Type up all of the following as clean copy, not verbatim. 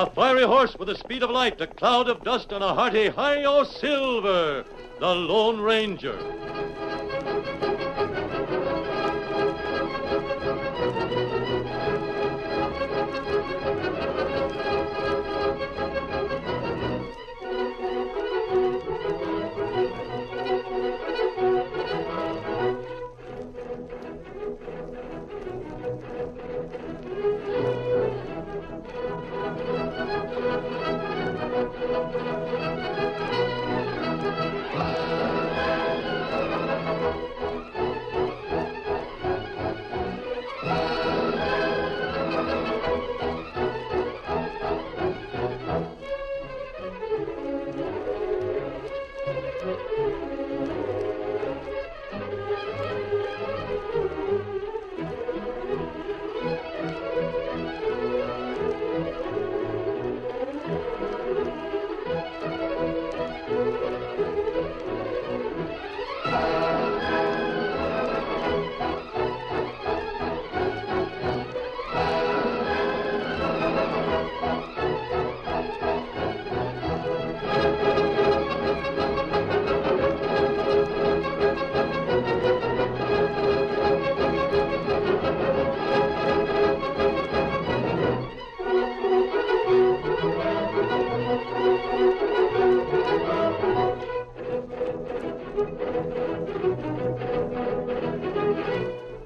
A fiery horse with the speed of light, a cloud of dust, and a hearty hi-yo Silver, the Lone Ranger.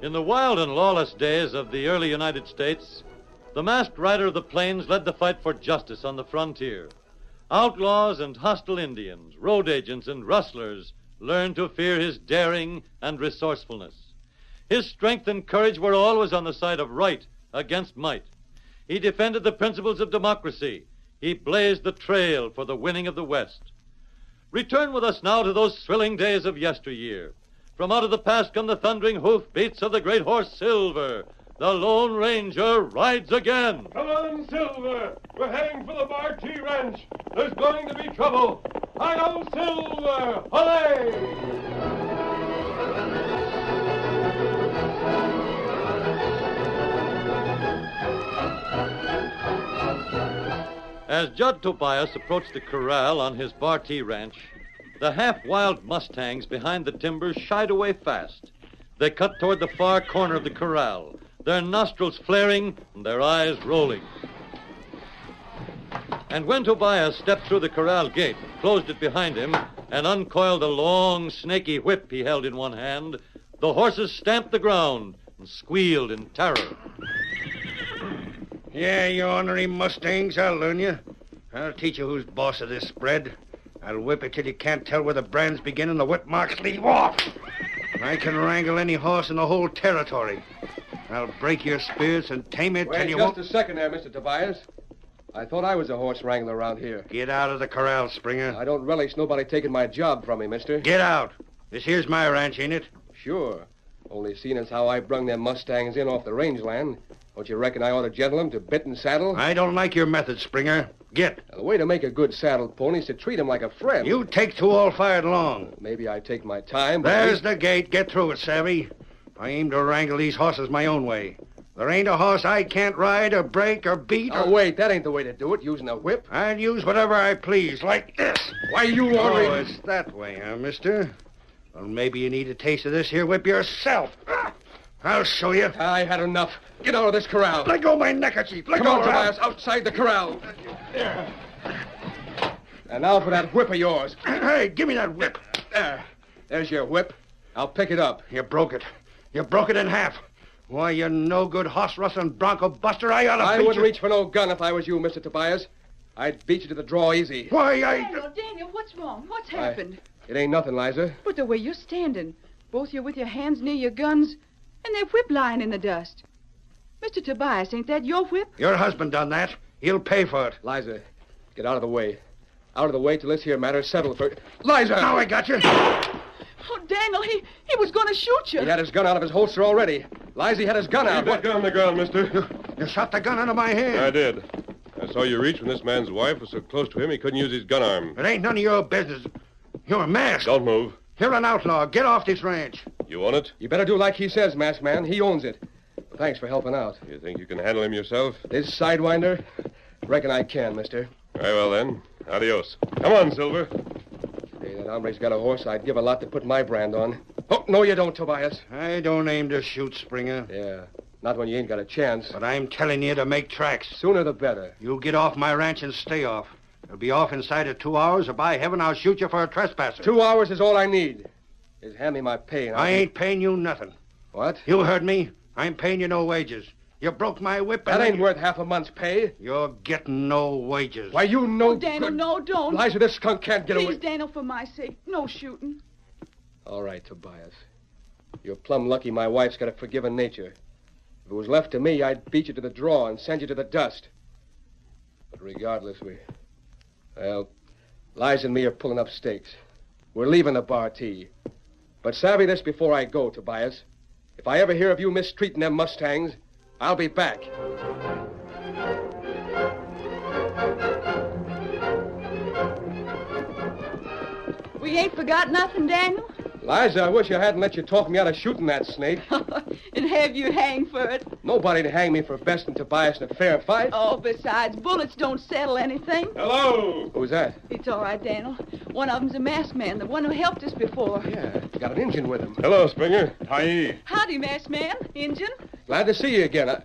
In the wild and lawless days of the early United States, the masked rider of the plains led the fight for justice on the frontier. Outlaws and hostile Indians, road agents and rustlers learned to fear his daring and resourcefulness. His strength and courage were always on the side of right against might. He defended the principles of democracy. He blazed the trail for the winning of the West. Return with us now to those thrilling days of yesteryear. From out of the past come the thundering hoofbeats of the great horse Silver. The Lone Ranger rides again. Come on, Silver. We're heading for the Bartee Ranch. There's going to be trouble. Hi-yo, Silver! Hooray! As Judd Tobias approached the corral on his Bartee Ranch, the half-wild mustangs behind the timbers shied away fast. They cut toward the far corner of the corral, their nostrils flaring and their eyes rolling. And when Tobias stepped through the corral gate, closed it behind him, and uncoiled a long, snaky whip he held in one hand, the horses stamped the ground and squealed in terror. Yeah, you ornery mustangs, I'll learn you. I'll teach you who's boss of this spread. I'll whip it till you can't tell where the brands begin and the whip marks leave off. I can wrangle any horse in the whole territory. I'll break your spirits and tame it till you won't... Just a second there, Mr. Tobias. I thought I was a horse wrangler around here. Get out of the corral, Springer. I don't relish nobody taking my job from me, mister. Get out. This here's my ranch, ain't it? Sure. Only seeing as how I brung them mustangs in off the rangeland, don't you reckon I ought to gentle them to bit and saddle? I don't like your methods, Springer. Get. Now, the way to make a good saddled pony is to treat him like a friend. You take too all-fired long. Maybe I take my time, but... There's the gate. Get through it, savvy. I aim to wrangle these horses my own way. There ain't a horse I can't ride or break or beat or... Oh, wait, that ain't the way to do it, using a whip. I'll use whatever I please, like this. Why, you ornery... Oh, it's that way, huh, mister? Well, maybe you need a taste of this here whip yourself. I'll show you. I had enough. Get out of this corral. Let go of my neckerchief. Let Come go on, of Tobias, outside the corral. There. And now for that whip of yours. Hey, give me that whip. There. There's your whip. I'll pick it up. You broke it. You broke it in half. Why, you no-good horse-rustling bronco buster, I ought to I beat wouldn't you. reach for no gun if I was you, Mr. Tobias. I'd beat you to the draw easy. Why, Daniel, what's wrong? What's happened? It ain't nothing, Liza. But the way you're standing, both you with your hands near your guns, and that whip lying in the dust. Mr. Tobias, ain't that your whip? Your husband done that. He'll pay for it. Liza, get out of the way. Out of the way till this here matter's settled for... Liza! Now I got you. Oh, Daniel, he was going to shoot you. He had his gun out of his holster already. Liza had his gun out. Leave that gun on the ground, mister. You shot the gun out of my hand. I did. I saw you reach when this man's wife was so close to him he couldn't use his gun arm. It ain't none of your business. You're masked. Don't move. You're an outlaw. Get off this ranch. You want it? You better do like he says, masked man. He owns it. Thanks for helping out. You think you can handle him yourself? This sidewinder? Reckon I can, mister. Very well, then. Adios. Come on, Silver. Hey, that hombre's got a horse I'd give a lot to put my brand on. Oh, no, you don't, Tobias. I don't aim to shoot, Springer. Yeah, not when you ain't got a chance. But I'm telling you to make tracks. Sooner the better. You get off my ranch and stay off. You'll be off inside of 2 hours, or by heaven, I'll shoot you for a trespasser. 2 hours is all I need. Just hand me my pay. And I ain't paying you nothing. What? You heard me. I'm paying you no wages. You broke my whip. That ain't worth half a month's pay. You're getting no wages. Why, you know... Oh, Daniel, no, don't. Liza, this skunk can't get Please, away. Daniel, for my sake, no shooting. All right, Tobias. You're plumb lucky my wife's got a forgiving nature. If it was left to me, I'd beat you to the draw and send you to the dust. But regardless, well, Liza and me are pulling up stakes. We're leaving the Bar T. But savvy this before I go, Tobias. If I ever hear of you mistreating them Mustangs, I'll be back. We ain't forgot nothing, Daniel? Liza, I wish I hadn't let you talk me out of shooting that snake. And have you hang for it? Nobody'd hang me for besting Tobias in a fair fight. Oh, besides, bullets don't settle anything. Hello. Who's that? It's all right, Daniel. One of them's a masked man, the one who helped us before. Yeah, he's got an engine with him. Hello, Springer. Hi. Howdy, masked man. Injun. Glad to see you again.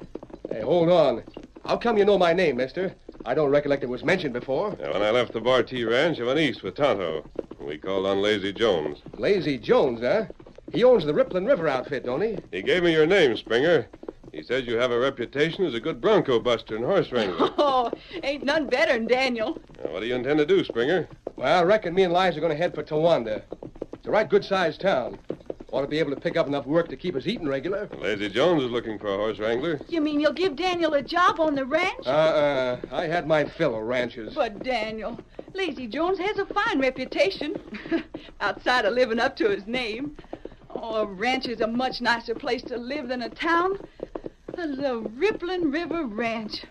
Hey, hold on. How come you know my name, mister? I don't recollect it was mentioned before. When I left the Bar T Ranch, I went east with Tonto. We called on Lazy Jones. Lazy Jones, huh? He owns the Rippling River outfit, don't he? He gave me your name, Springer. He says you have a reputation as a good bronco buster and horse wrangler. Oh, ain't none better than Daniel. Now, what do you intend to do, Springer? Well, I reckon me and Liza are going to head for Towanda. It's a right good-sized town. Ought to be able to pick up enough work to keep us eating regular. Lazy Jones is looking for a horse wrangler. You mean you'll give Daniel a job on the ranch? I had my fill of ranches. But, Daniel, Lazy Jones has a fine reputation. Outside of living up to his name. Oh, a ranch is a much nicer place to live than a town. The Rippling River Ranch.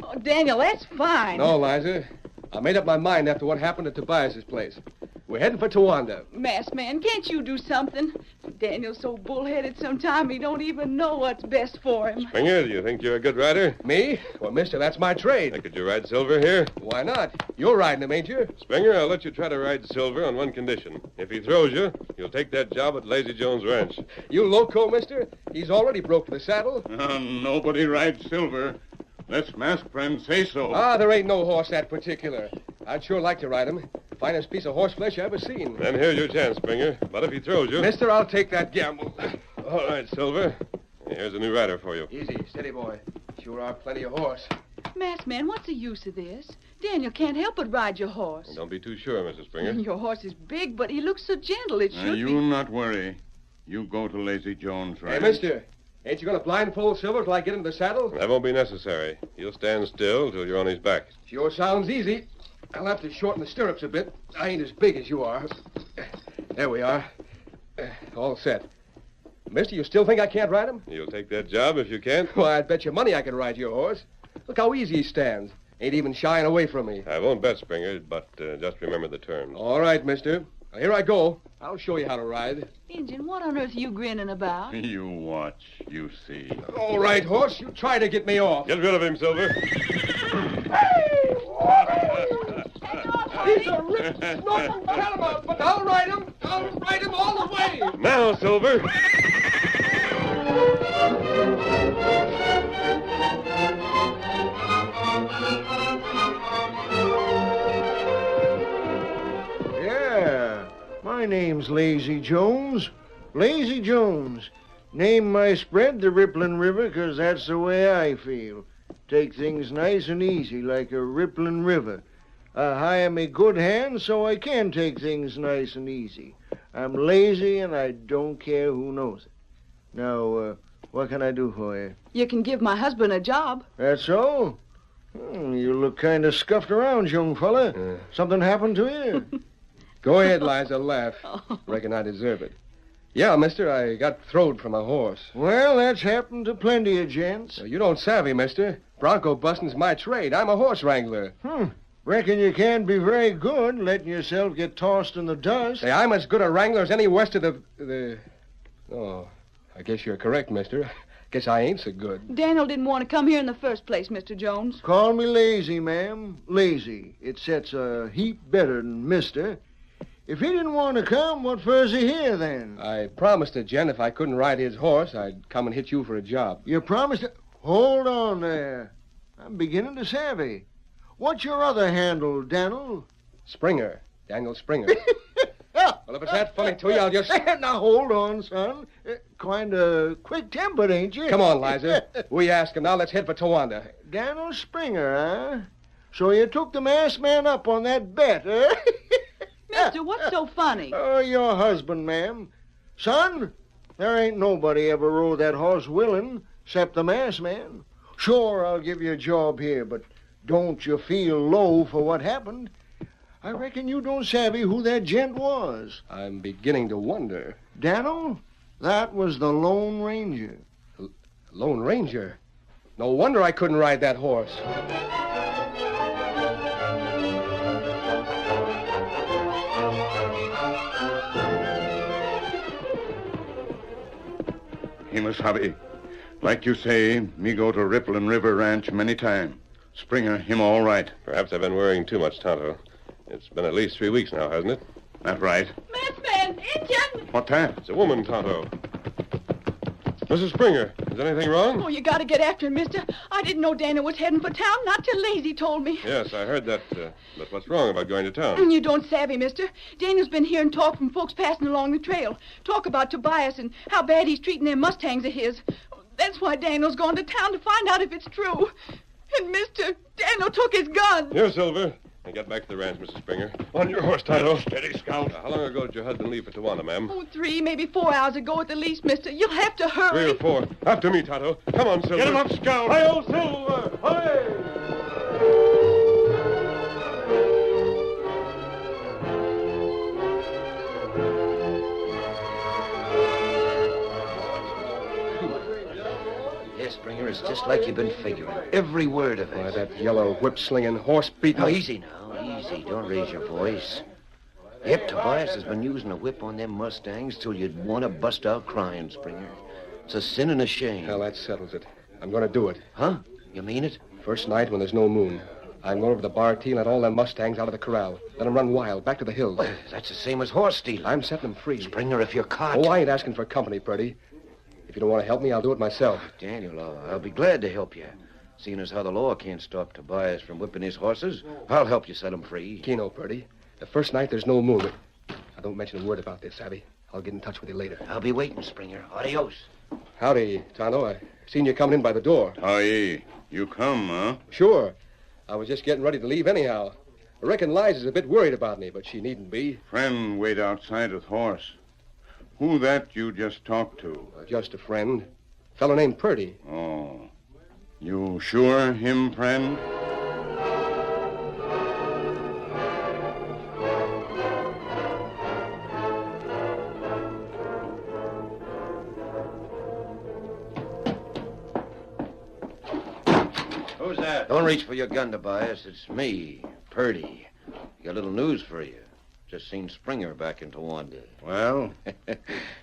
Oh, Daniel, that's fine. No, Liza. I made up my mind after what happened at Tobias's place. We're heading for Towanda. Masked man, can't you do something? Daniel's so bullheaded sometime he don't even know what's best for him. Springer, do you think you're a good rider? Me? Well, mister, that's my trade. Could you ride Silver here? Why not? You're riding him, ain't you? Springer, I'll let you try to ride Silver on one condition. If he throws you, you'll take that job at Lazy Jones Ranch. You loco, mister? He's already broke the saddle. Nobody rides Silver. Let's masked friend say so. There ain't no horse that particular. I'd sure like to ride him. Finest piece of horseflesh I ever seen. Then here's your chance, Springer. But if he throws you... Mister, I'll take that gamble. All right, Silver. Here's a new rider for you. Easy, steady, boy. Sure are plenty of horse. Masked man, what's the use of this? Daniel can't help but ride your horse. And don't be too sure, Mrs. Springer. Your horse is big, but he looks so gentle. It should You not worry. You go to Lazy Jones, right? Hey, mister, ain't you going to blindfold Silver till I get into the saddle? That won't be necessary. You'll stand still till you're on his back. Sure sounds easy. I'll have to shorten the stirrups a bit. I ain't as big as you are. There we are. All set. Mister, you still think I can't ride him? You'll take that job if you can? Why, I'd bet you money I can ride your horse. Look how easy he stands. Ain't even shying away from me. I won't bet, Springer, but just remember the terms. All right, mister. Now, here I go. I'll show you how to ride. Injun, what on earth are you grinning about? You watch, you see. All right, horse. You try to get me off. Get rid of him, Silver. He's a rich, snorting catamount, but I'll ride him. I'll ride him all the way. Now, Silver. Yeah, my name's Lazy Jones. Lazy Jones. Name my spread the Rippling River 'cause that's the way I feel. Take things nice and easy like a rippling river. I hire me good hands so I can take things nice and easy. I'm lazy and I don't care who knows it. Now, what can I do for you? You can give my husband a job. That's all? You look kind of scuffed around, young fella. Something happened to you? Go ahead, Liza, laugh. Reckon I deserve it. Yeah, mister, I got throwed from a horse. Well, that's happened to plenty of gents. You don't savvy, mister. Bronco busting's my trade. I'm a horse wrangler. Reckon you can't be very good letting yourself get tossed in the dust. Say, I'm as good a wrangler as any west of the... Oh, I guess you're correct, mister. Guess I ain't so good. Daniel didn't want to come here in the first place, Mr. Jones. Call me lazy, ma'am. Lazy. It sets a heap better than mister. If he didn't want to come, what for is he here, then? I promised to Jen if I couldn't ride his horse, I'd come and hit you for a job. You promised to... Hold on there. I'm beginning to savvy. What's your other handle, Daniel? Springer. Daniel Springer. Well, if it's that funny to you, I'll just... Now, hold on, son. Kind of quick-tempered, ain't you? Come on, Liza. We ask him now. Let's head for Towanda. Daniel Springer, huh? So you took the masked man up on that bet, huh? Mister, what's so funny? Oh, your husband, ma'am. Son, there ain't nobody ever rode that horse willing, except the masked man. Sure, I'll give you a job here, but don't you feel low for what happened? I reckon you don't savvy who that gent was. I'm beginning to wonder. Daniel, that was the Lone Ranger. Lone Ranger? No wonder I couldn't ride that horse. He must hobby. Like you say, me go to Ripplin' River Ranch many time. Springer, him all right. Perhaps I've been worrying too much, Tonto. It's been at least 3 weeks now, hasn't it? That right. Masked man, Injun! What that? It's a woman, Tonto. Mrs. Springer, is anything wrong? Oh, you gotta get after him, mister. I didn't know Daniel was heading for town, not till Lazy told me. Yes, I heard that. But what's wrong about going to town? You don't savvy, mister. Daniel's been hearing talk from folks passing along the trail. Talk about Tobias and how bad he's treating them Mustangs of his. That's why Daniel's gone to town to find out if it's true. And, mister, Daniel took his gun. Here, Silver. Now get back to the ranch, Mrs. Springer. On your horse, Tonto. Steady, Scout. How long ago did your husband leave for Towanda, ma'am? Oh, 3, maybe 4 hours ago at the least, mister. You'll have to hurry. 3 or 4. After me, Tonto. Come on, Silver. Get him up, Scout. Hi-yo, Silver! Hi! Yes, Springer, it's just like you've been figuring. Every word of it. Why, that yellow whip-slinging, horse-beating... Now, easy now. Easy. Don't raise your voice. Yep, Tobias has been using a whip on them Mustangs till you'd want to bust out crying, Springer. It's a sin and a shame. Hell, that settles it. I'm going to do it. Huh? You mean it? First night when there's no moon. I'm going over to the bar T and let all them Mustangs out of the corral. Let them run wild, back to the hills. Well, that's the same as horse stealing. I'm setting them free. Springer, if you're caught... Oh, I ain't asking for company, Purdy. If you don't want to help me, I'll do it myself. Daniel, I'll be glad to help you. Seeing as how the law can't stop Tobias from whipping his horses, I'll help you set him free. Keno, Purdy. The first night there's no moon. Now, don't mention a word about this, Abby. I'll get in touch with you later. I'll be waiting, Springer. Adios. Howdy, Tonto. I seen you coming in by the door. Oh, ye. You come, huh? Sure. I was just getting ready to leave anyhow. I reckon Liza's a bit worried about me, but she needn't be. Friend wait outside with horse. Who that you just talked to? Just a friend. Fellow named Purdy. Oh. You sure him friend? Who's that? Don't reach for your gun, Tobias. It's me, Purdy. Got a little news for you. Just seen Springer back in Towanda. Well?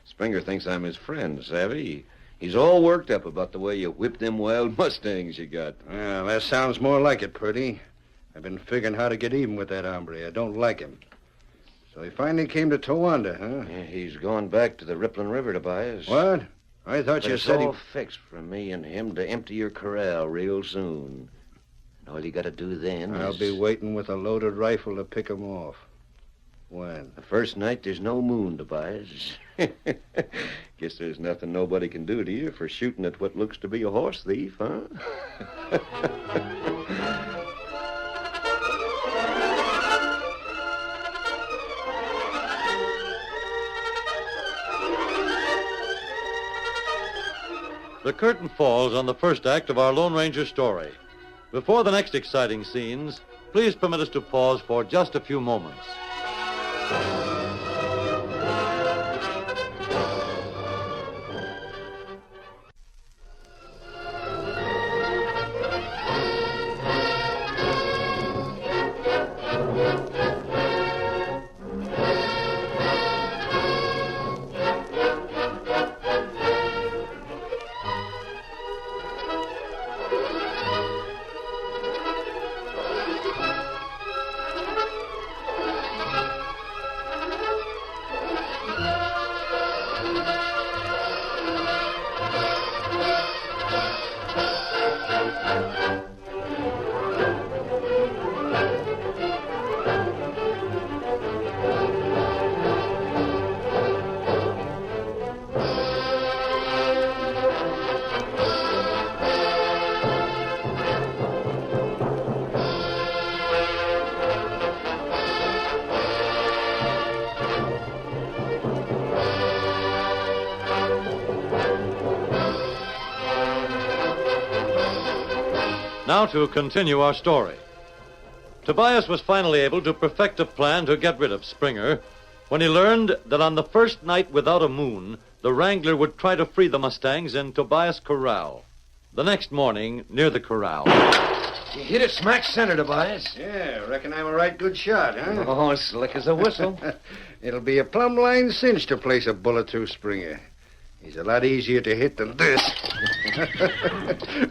Springer thinks I'm his friend, savvy? He's all worked up about the way you whipped them wild Mustangs you got. Well, that sounds more like it, Purdy. I've been figuring how to get even with that hombre. I don't like him. So he finally came to Towanda, huh? Yeah, he's gone back to the Ripplin' River, Tobias. What? I thought But you it's said he... all fixed for me and him to empty your corral real soon. And all you got to do then I'll is... be waiting with a loaded rifle to pick him off. When? The first night there's no moon, Tobias. Guess there's nothing nobody can do to you for shooting at what looks to be a horse thief, huh? The curtain falls on the first act of our Lone Ranger story. Before the next exciting scenes, please permit us to pause for just a few moments. Now to continue our story. Tobias was finally able to perfect a plan to get rid of Springer when he learned that on the first night without a moon, the Wrangler would try to free the Mustangs in Tobias' corral. The next morning, near the corral. You hit it smack center, Tobias. Yeah, reckon I'm a right good shot, huh? Oh, slick as a whistle. It'll be a plumb line cinch to place a bullet through Springer. He's a lot easier to hit than this.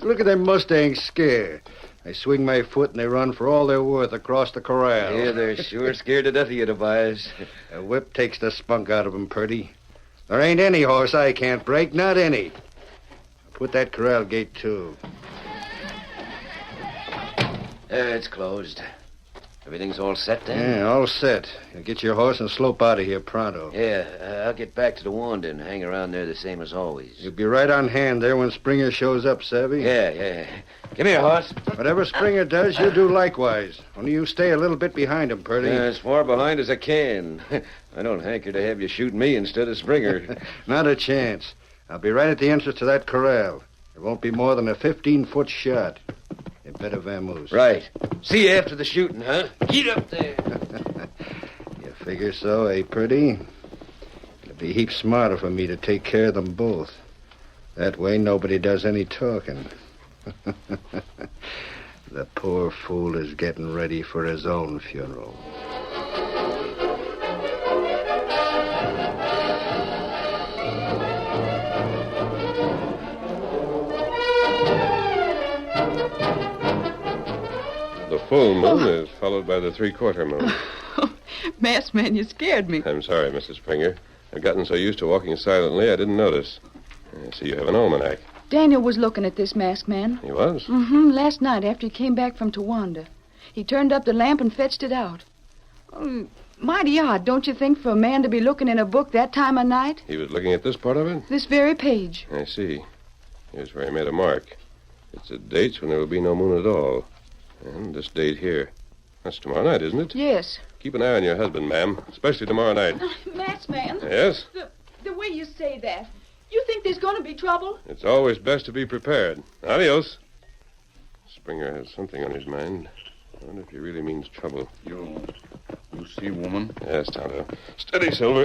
Look at them Mustangs scare. I swing my foot and they run for all they're worth across the corral. Yeah, they're sure scared to death of you, Tobias. A whip takes the spunk out of 'em, Purdy. There ain't any horse I can't break, not any. Put that corral gate, too. It's closed. Everything's all set then? Yeah, all set. Now get your horse and slope out of here pronto. Yeah, I'll get back to the Wanda and hang around there the same as always. You'll be right on hand there when Springer shows up, savvy? Yeah. Give me your horse. Whatever Springer does, you do likewise. Only you stay a little bit behind him, Purdy. Yeah, as far behind as I can. I don't hanker to have you shoot me instead of Springer. Not a chance. I'll be right at the entrance to that corral. There won't be more than a 15-foot shot. You better vamoose. Right. See you after the shooting, huh? Get up there. You figure so, eh, Purdy? It'd be heaps smarter for me to take care of them both. That way nobody does any talking. The poor fool is getting ready for his own funeral. The full moon is followed by the three-quarter moon. Masked man, you scared me. I'm sorry, Mrs. Springer. I've gotten so used to walking silently, I didn't notice. I see you have an almanac. Daniel was looking at this, masked man. He was? Mm-hmm, last night after he came back from Towanda. He turned up the lamp and fetched it out. Mighty odd, don't you think, for a man to be looking in a book that time of night? He was looking at this part of it? This very page. I see. Here's where he made a mark. It's at dates when there will be no moon at all. And this date here. That's tomorrow night, isn't it? Yes. Keep an eye on your husband, ma'am, especially tomorrow night. Masked man. Yes? The way you say that. You think there's going to be trouble? It's always best to be prepared. Adios. Springer has something on his mind. I wonder if he really means trouble. You see, woman? Yes, Tonto. Steady, Silver.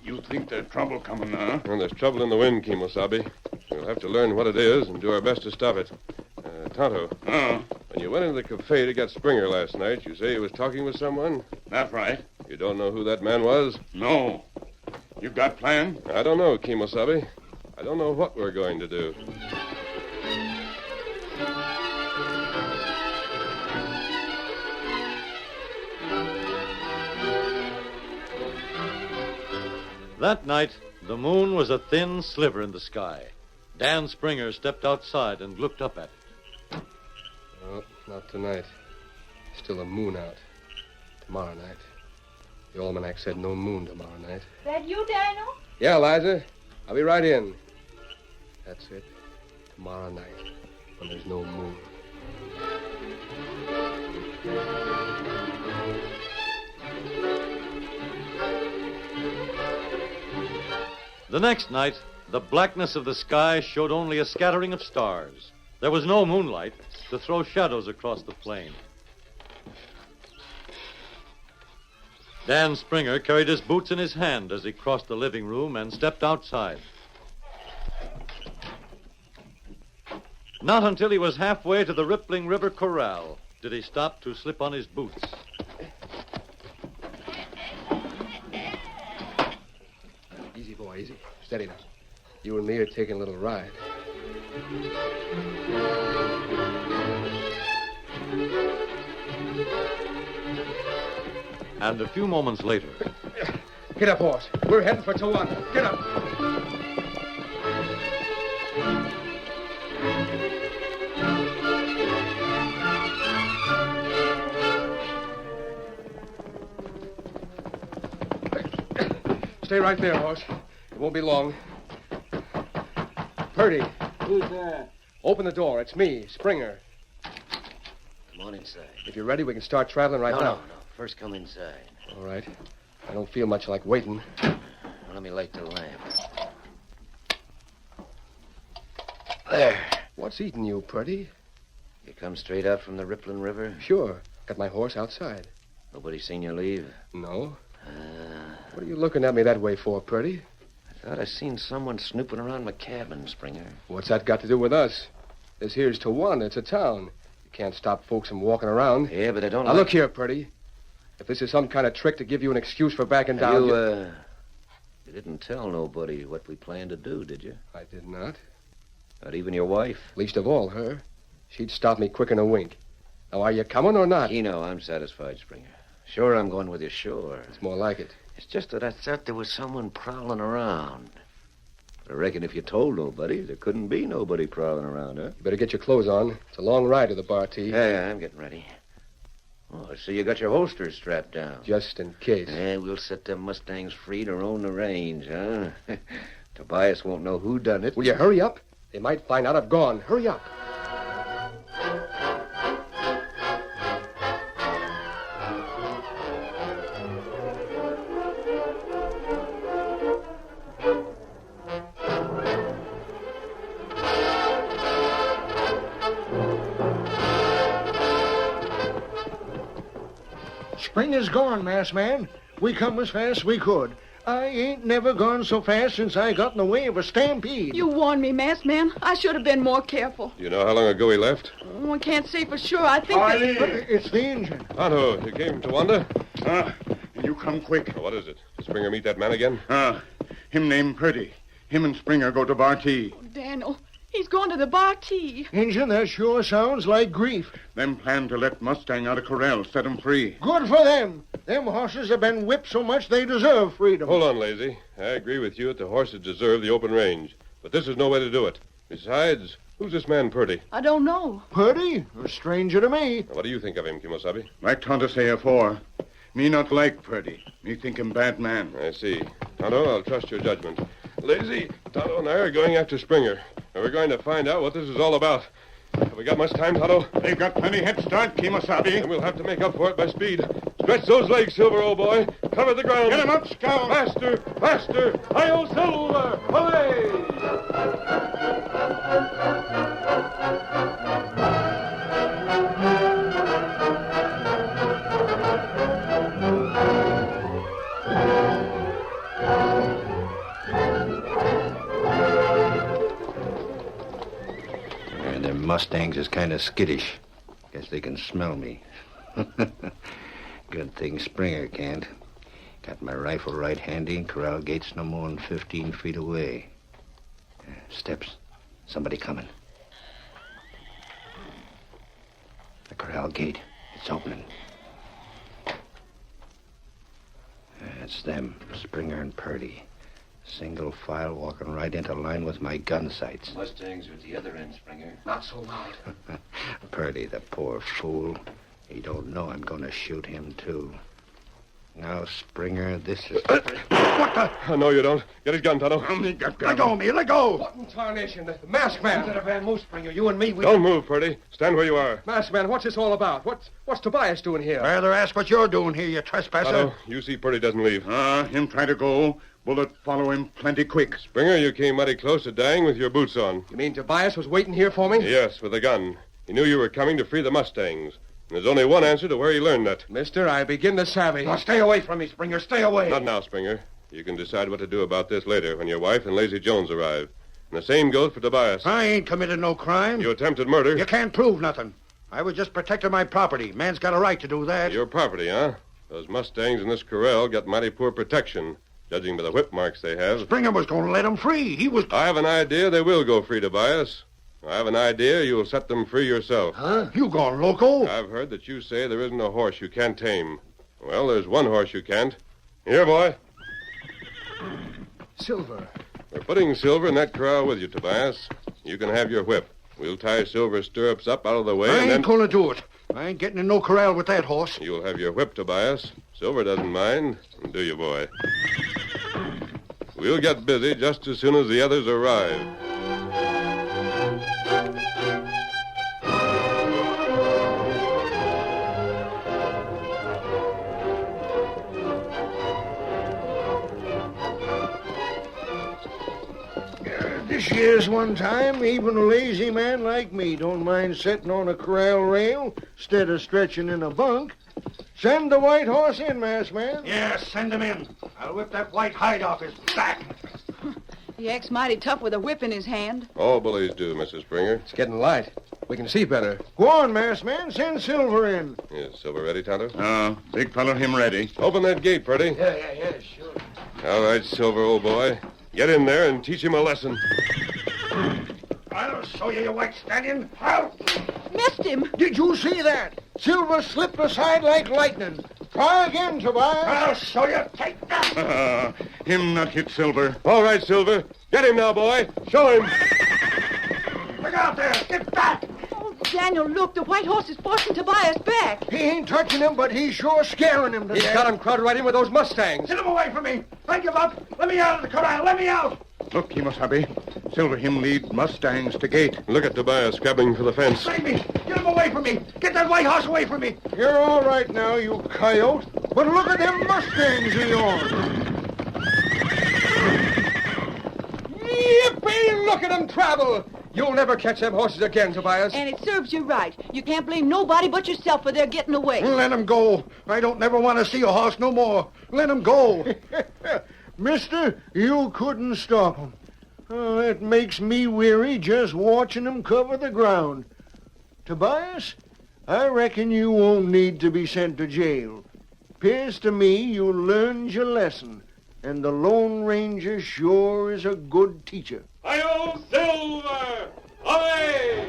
You think there's trouble coming, huh? Well, there's trouble in the wind, Kimosabe. We'll have to learn what it is and do our best to stop it. Tonto. When you went into the cafe to get Springer last night, you say he was talking with someone? That's right. You don't know who that man was? No. You got plan? I don't know, Kimosabe. I don't know what we're going to do. That night, the moon was a thin sliver in the sky. Dan Springer stepped outside and looked up at it. No, not tonight. Still a moon out. Tomorrow night. The almanac said no moon tomorrow night. That you, Daniel? Yeah, Eliza. I'll be right in. That's it. Tomorrow night, when there's no moon. The next night, the blackness of the sky showed only a scattering of stars. There was no moonlight to throw shadows across the plain. Dan Springer carried his boots in his hand as he crossed the living room and stepped outside. Not until he was halfway to the rippling river corral did he stop to slip on his boots. Easy, boy, easy. Steady now. You and me are taking a little ride. And a few moments later... Get up, horse. We're heading for Towanda. Get up. Stay right there, horse. It won't be long. Purdy. Who's that? Open the door. It's me, Springer. Come on inside. If you're ready, we can start traveling right now. No. First come inside. All right. I don't feel much like waiting. Well, let me light the lamp. There. What's eating you, Purdy? You come straight out from the Rippling River? Sure. Got my horse outside. Nobody seen you leave? No. What are you looking at me that way for, Purdy? I thought I seen someone snooping around my cabin, Springer. What's that got to do with us? This here's Tawana. It's a town. You can't stop folks from walking around. Yeah, but I don't Now, look here, Purdy. If this is some kind of trick to give you an excuse for backing down... You didn't tell nobody what we planned to do, did you? I did not. Not even your wife? Least of all, her. She'd stop me quick in a wink. Now, are you coming or not? I'm satisfied, Springer. Sure, I'm going with you, sure. It's more like it. It's just that I thought there was someone prowling around. But I reckon if you told nobody, there couldn't be nobody prowling around, huh? You better get your clothes on. It's a long ride to the bar, T. Yeah, I'm getting ready. Oh, so you got your holsters strapped down. Just in case. Yeah, we'll set them Mustangs free to roam the range, huh? Tobias won't know who done it. Will you hurry up? They might find out I've gone. Hurry up. Springer's gone, masked man. We come as fast as we could. I ain't never gone so fast since I got in the way of a stampede. You warned me, masked man. I should have been more careful. Do you know how long ago he left? Oh, I can't say for sure. I think that... It's the engine. Tonto, you came from Tawanda? You come quick. What is it? Did Springer meet that man again? Him named Purdy. Him and Springer go to Bar T. Oh, Daniel, he's going to the bar tea. Engine, that sure sounds like grief. Them plan to let Mustang out of corral, set him free. Good for them. Them horses have been whipped so much they deserve freedom. Hold on, Lazy. I agree with you that the horses deserve the open range. But this is no way to do it. Besides, who's this man Purdy? I don't know. Purdy? A stranger to me. What do you think of him, Kimosabe? Like Tonto say afore. Me not like Purdy. Me think him bad man. I see. Tonto, I'll trust your judgment. Lazy, Tonto and I are going after Springer. And we're going to find out what this is all about. Have we got much time, Tonto? They got plenty head start, Kimosabe. And we'll have to make up for it by speed. Stretch those legs, Silver, old boy. Cover the ground. Get him up, Scout. Faster, faster. Hi-yo, Silver. Hooray! Them Mustangs is kind of skittish. Guess they can smell me. Good thing Springer can't. Got my rifle right handy and corral gate's no more than 15 feet away. Steps. Somebody coming. The corral gate. It's opening. It's them, Springer and Purdy. Single file walking right into line with my gun sights. Mustangs are at the other end, Springer. Not so loud. Purdy, the poor fool. He don't know I'm going to shoot him, too. Now, Springer, this is... What the? Oh, no, you don't. Get his gun, Tonto. Let go, me. Let go. What in tarnation? The masked man. Let a van move, Springer. You and me, we... Don't move, Purdy. Stand where you are. Masked man, what's this all about? What's Tobias doing here? Rather ask what you're doing here, you trespasser. Tonto, you see Purdy doesn't leave. Him try to go. Bullet follow him plenty quick. Springer, you came mighty close to dying with your boots on. You mean Tobias was waiting here for me? Yes, with a gun. He knew you were coming to free the Mustangs. And there's only one answer to where he learned that. Mister, I begin to savvy. Now, stay away from me, Springer. Stay away. Not now, Springer. You can decide what to do about this later when your wife and Lazy Jones arrive. And the same goes for Tobias. I ain't committed no crime. You attempted murder. You can't prove nothing. I was just protecting my property. Man's got a right to do that. Your property, huh? Those Mustangs in this corral got mighty poor protection, judging by the whip marks they have. Springer was going to let 'em free. He was... I have an idea they will go free, Tobias. I have an idea you'll set them free yourself. Huh? You gone loco? I've heard that you say there isn't a horse you can't tame. Well, there's one horse you can't. Here, boy. Silver. We're putting Silver in that corral with you, Tobias. You can have your whip. We'll tie Silver's stirrups up out of the way, I and ain't then... going to do it. I ain't getting in no corral with that horse. You'll have your whip, Tobias. Silver doesn't mind. Do you, boy? We'll get busy just as soon as the others arrive. This Cheers one time. Even a lazy man like me don't mind sitting on a corral rail instead of stretching in a bunk. Send the white horse in, masked man. Yes, send him in. I'll whip that white hide off his back. He acts mighty tough with a whip in his hand. All bullies do, Mrs. Springer. It's getting light. We can see better. Go on, masked man. Send Silver in. Is Silver ready, Tonto? Big fellow, him ready. Open that gate, Purdy. Yeah, sure. All right, Silver, old boy. Get in there and teach him a lesson. I'll show you, you white stallion. Out! Missed him. Did you see that? Silver slipped aside like lightning. Try again, Tobias. I'll show you. Take that. Him not hit Silver. All right, Silver. Get him now, boy. Show him. Look out there. Get back. Oh, Daniel, look. The white horse is forcing Tobias back. He ain't touching him, but he's sure scaring him to He's death. got him crowded right in with those Mustangs. Get him away from me. I give up. Let me out of the corral. Let me out. Look, Kimosabe. Silver him lead Mustangs to gate. Look at Tobias grabbing for the fence. Save me. Get him away from me. Get that white horse away from me. You're all right now, you coyote. But look at them Mustangs of yours. Yippee! Look at them travel! You'll never catch them horses again, Tobias. And it serves you right. You can't blame nobody but yourself for their getting away. Let him go. I don't never want to see a horse no more. Let him go. Mister, you couldn't stop him. Oh, it makes me weary just watching him cover the ground. Tobias, I reckon you won't need to be sent to jail. 'Pears to me you learned your lesson, and the Lone Ranger sure is a good teacher. Hi-yo, Silver! Away!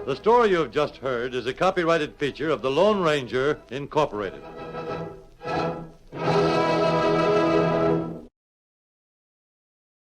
The story you have just heard is a copyrighted feature of the Lone Ranger, Incorporated.